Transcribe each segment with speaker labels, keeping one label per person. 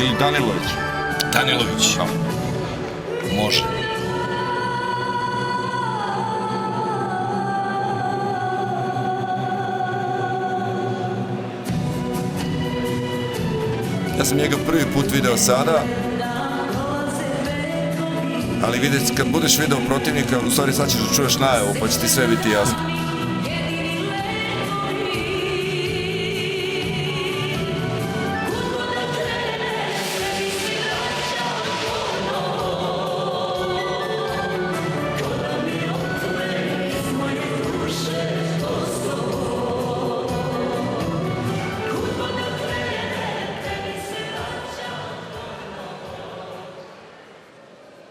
Speaker 1: I Danilović.
Speaker 2: Danilović. Može.
Speaker 1: Ja sam njega prvi put video sada, ali vidjeti, kad budeš video protivnika, u stvari sad ćeš da čuješ najavu, pa će ti sve biti jasno.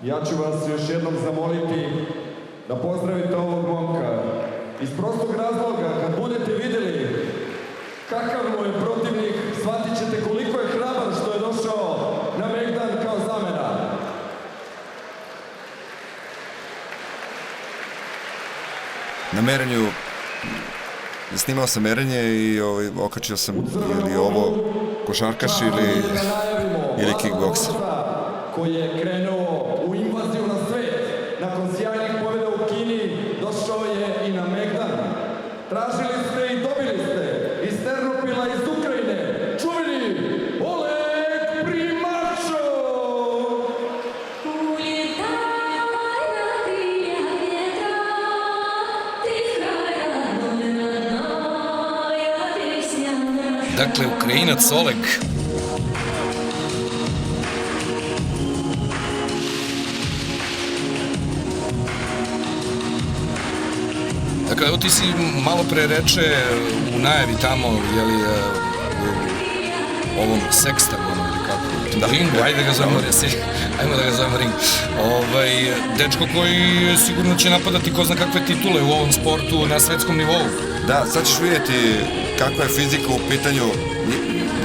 Speaker 3: Ja ću vas još jednom zamoliti da pozdravite ovog momka. Iz prostog razloga, kad budete vidjeli kakav mu je protivnik, shvatit ćete koliko je hrabar što je došao na Megdan kao zamena.
Speaker 1: Na merenju, snimao sam merenje i okačio sam ili ovo košarkaš ili kickbokser.
Speaker 3: Koji je krenuo u invaziju na svet. Nakon sjajnih pobjeda u Kini, došao je i na Megdan. Tražili ste i dobili ste iz Ternopila iz Ukrajine čuveni Oleg Primačov!
Speaker 2: Dakle, Ukrajinac Oleg. Dakle, evo ti si malo pre reče u najavi tamo, jeli, u ovom sekstagonu ili kako, ringu, ajde ga zovemo, ajmo da ga zovemo ring. Dečko koji sigurno će napadati ko zna kakve titule u ovom sportu na svetskom nivou.
Speaker 1: Da, sad ćeš vidjeti kakva je fizika u pitanju,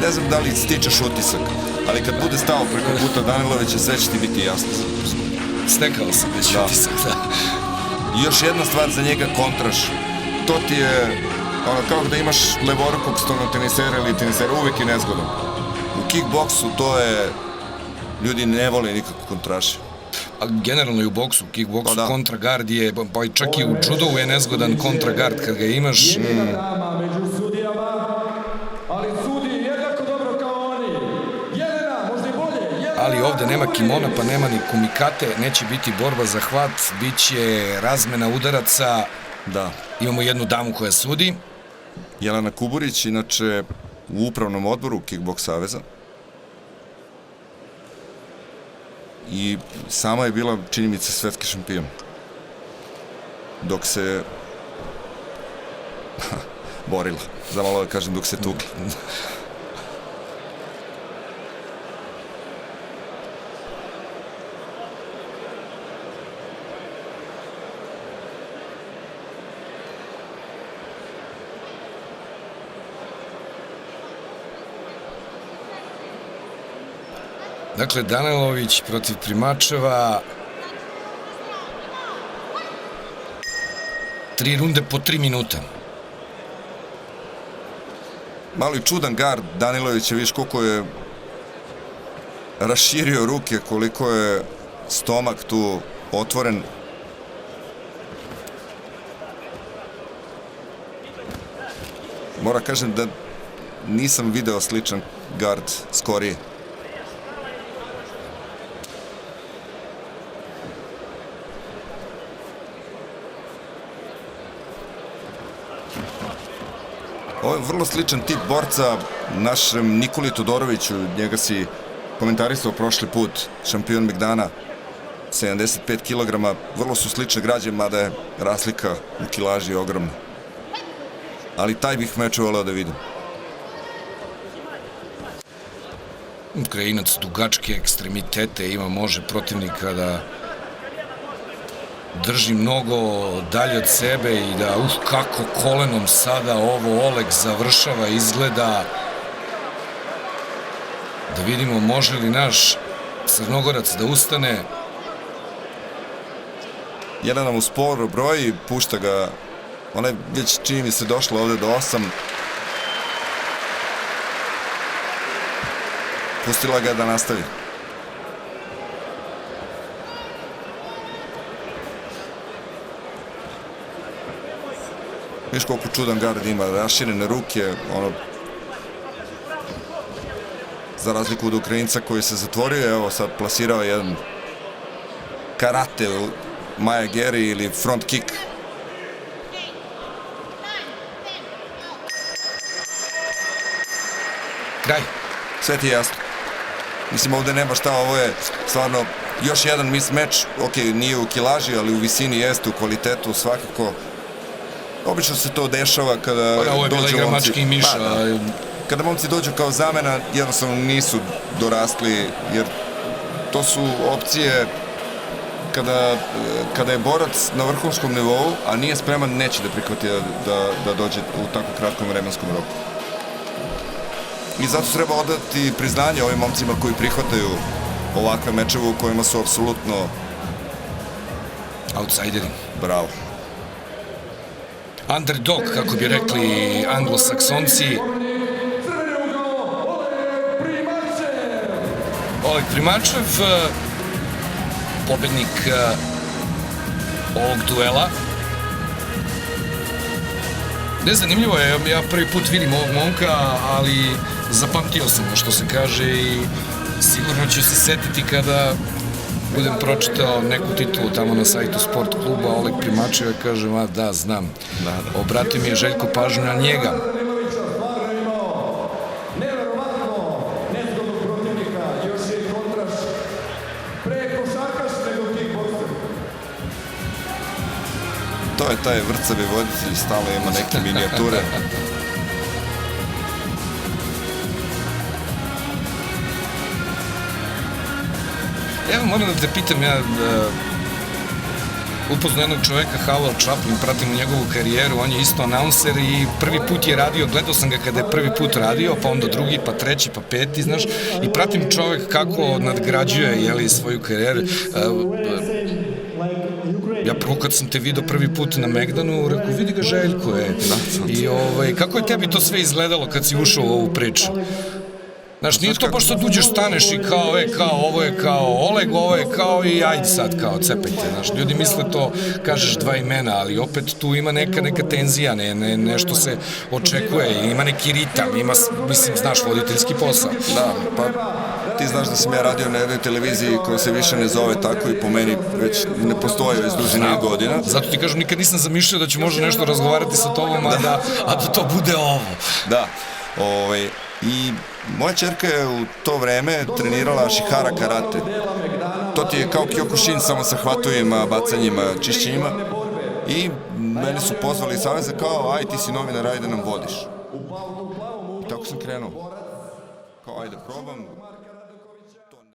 Speaker 1: ne znam da li stičeš utisak, ali kad bude stao preko puta Danilovića, sve će ti biti jasno.
Speaker 2: Stekao sam već utisak, da.
Speaker 1: I još jedna stvar za njega, kontraš. To ti je, kao da imaš levorukog stonotenisera ili tenisera, uvijek je nezgodan. U kickboksu to je, ljudi ne vole nikako kontraše.
Speaker 2: A generalno i u boksu, kickboksu, kontragard je, pa čak i u judovu je nezgodan kontragard kad ga imaš.
Speaker 3: Jedina dama među sudijama, ali sudi jednako dobro kao oni. Jelena, možda i bolje.
Speaker 2: Ali ovde nema kimona, pa nema ni kumikate, neće biti borba za hvat, bit će razmena udaraca.
Speaker 1: Da.
Speaker 2: Imamo jednu damu koja sudi.
Speaker 1: Jelena Kuburić, inače u upravnom odboru Kickboks saveza. I sama je bila, čini mi se, svetski šampion. Dok se borila. Za malo da kažem, dok se tukla.
Speaker 2: Dakle, Danilović protiv Primačeva. 3 runde po 3 minuta.
Speaker 1: Malo i čudan gard Danilovića, viš koliko je raširio ruke, koliko je stomak tu otvoren. Moram kažem da nisam video sličan gard skorije. Ovo je vrlo sličan tip borca našem Nikoli Todoroviću, njega si komentarisao prošli put, šampion Megdana, 75 kg, vrlo su slične građe, mada je razlika u kilaži ogromna. Ali taj bih meč voleo da vidim.
Speaker 2: Ukrajinac dugačke ekstremitete ima, može protivnika da drži mnogo dalje od sebe i da, kako kolenom sada ovo Oleg završava, izgleda. Da vidimo može li naš Crnogorac da ustane.
Speaker 1: Jedan nam u sporo broji, pušta ga, ona je već čini mi se došla ovde do 8. pustila ga je da nastavi. Viš koliko čudan gard ima, raširene ruke, ono, za razliku od Ukrajinca koji se zatvorio, evo sad plasirao jedan karate Maja Geri ili front kick.
Speaker 2: Kraj.
Speaker 1: Sve ti je jasno. Mislim, ovde nema šta, ovo je stvarno još jedan mismatch, ok, nije u kilaži, ali u visini jeste, u kvalitetu svakako. Obično se to dešava kada
Speaker 2: Ovo je bila
Speaker 1: dođu
Speaker 2: igra
Speaker 1: momci.
Speaker 2: mačke i miša.
Speaker 1: Da. Kada momci dođu kao zamena, jednostavno nisu dorasli, jer to su opcije kada je borac na vrhunskom nivou, a nije spreman, neće da prihvati da dođe u tako kratkom vremenskom roku. I zato treba odati priznanje ovim momcima koji prihvataju ovakve mečeve u kojima su apsolutno
Speaker 2: Outsideri.
Speaker 1: bravo.
Speaker 2: Underdog, kako bi rekli anglosaksonci. Oleg Primačev, pobednik ovog duela. Ne, zanimljivo je, ja prvi put vidim ovog momka, ali zapamtio sam ga, što se kaže, i sigurno ću se setiti kada budem pročitao neku titulu tamo na sajtu sport kluba Oleg Primačev, ja kažem, a da, znam. Obratio mi je Željko pažnju na njega.
Speaker 1: To je taj vrcavi voditelj, stalno ima neke minijature.
Speaker 2: Evo, moram da te pitam, ja upoznao jednog čoveka, Howell Chaplin, pratim njegovu karijeru, on je isto announcer i prvi put je radio, gledao sam ga kada je prvi put radio, pa onda drugi, pa treći, pa peti, znaš, i pratim čovek kako nadgrađuje, jeli, svoju karijeru. Ja prvo kad sam te vidio prvi put na Megdanu, rekao, vidi ga Željko, I kako je tebi to sve izgledalo kad si ušao u ovu priču? Znaš, nije to baš sad uđeš, staneš i kao, ovo je kao Oleg, ovo je kao i ajde sad, kao, cepajte, znaš, ljudi misle to, kažeš dva imena, ali opet tu ima neka tenzija, nešto se očekuje, ima neki ritam, ima, mislim, znaš, voditeljski posao.
Speaker 1: Da, pa ti znaš da sam ja radio na jednoj televiziji koja se više ne zove tako i po meni već ne postoji već duži niz godina.
Speaker 2: Zato ti kažem, nikad nisam zamišljao da ću možda nešto razgovarati sa tobom, a da to bude ovo.
Speaker 1: Da, i moja čerka je u to vreme trenirala Ashihara karate. To ti je kao Kyokushin, samo sa hvatovima, bacanjima, čišćenjima. I mene su pozvali iz saveza kao, aj ti si novinar, ajde nam vodiš. I tako sam krenuo. Kao, ajde probam.